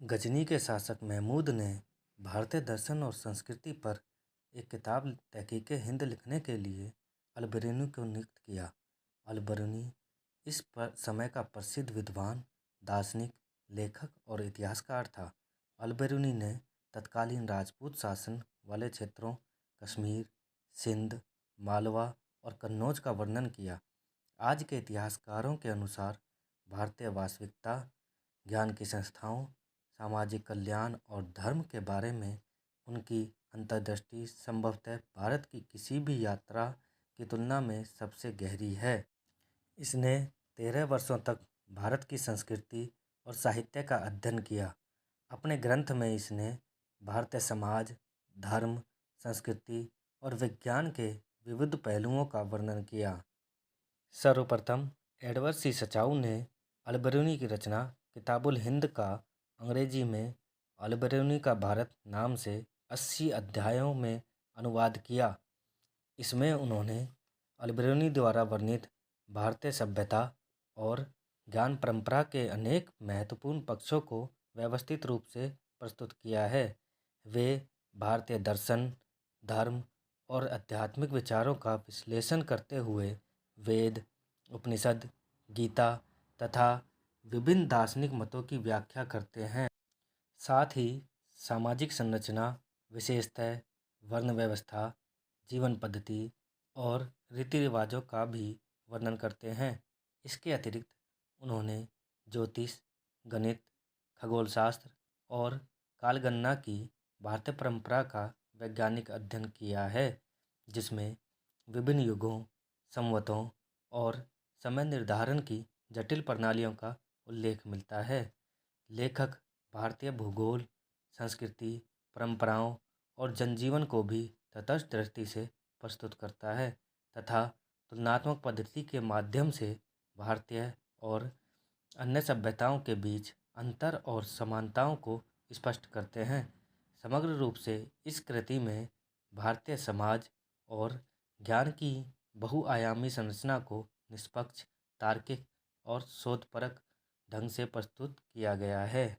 गजनी के शासक महमूद ने भारतीय दर्शन और संस्कृति पर एक किताब तहकीक-ए-हिंद लिखने के लिए अल-बिरूनी को नियुक्त किया। अल-बिरूनी इस समय का प्रसिद्ध विद्वान, दार्शनिक, लेखक और इतिहासकार था। अल-बिरूनी ने तत्कालीन राजपूत शासन वाले क्षेत्रों कश्मीर, सिंध, मालवा और कन्नौज का वर्णन किया। आज के इतिहासकारों के अनुसार भारतीय वास्तविकता, ज्ञान की संस्थाओं, सामाजिक कल्याण और धर्म के बारे में उनकी अंतर्दृष्टि संभवतः भारत की किसी भी यात्रा की तुलना में सबसे गहरी है। इसने 13 वर्षों तक भारत की संस्कृति और साहित्य का अध्ययन किया। अपने ग्रंथ में इसने भारतीय समाज, धर्म, संस्कृति और विज्ञान के विविध पहलुओं का वर्णन किया। सर्वप्रथम एडवर्ड सी सचाऊ ने अल-बिरूनी की रचना किताबुल हिंद का अंग्रेजी में अल-बिरूनी का भारत नाम से 80 अध्यायों में अनुवाद किया। इसमें उन्होंने अल-बिरूनी द्वारा वर्णित भारतीय सभ्यता और ज्ञान परंपरा के अनेक महत्वपूर्ण पक्षों को व्यवस्थित रूप से प्रस्तुत किया है। वे भारतीय दर्शन, धर्म और आध्यात्मिक विचारों का विश्लेषण करते हुए वेद, उपनिषद, गीता तथा विभिन्न दार्शनिक मतों की व्याख्या करते हैं। साथ ही सामाजिक संरचना, विशेषतः वर्ण व्यवस्था, जीवन पद्धति और रीति रिवाजों का भी वर्णन करते हैं। इसके अतिरिक्त उन्होंने ज्योतिष, गणित, खगोलशास्त्र और कालगणना की भारतीय परंपरा का वैज्ञानिक अध्ययन किया है, जिसमें विभिन्न युगों, संवतों और समय निर्धारण की जटिल प्रणालियों का उल्लेख मिलता है। लेखक भारतीय भूगोल, संस्कृति, परंपराओं और जनजीवन को भी तटस्थ दृष्टि से प्रस्तुत करता है तथा तुलनात्मक पद्धति के माध्यम से भारतीय और अन्य सभ्यताओं के बीच अंतर और समानताओं को स्पष्ट करते हैं। समग्र रूप से इस कृति में भारतीय समाज और ज्ञान की बहुआयामी संरचना को निष्पक्ष, तार्किक और शोधपरक ढंग से प्रस्तुत किया गया है।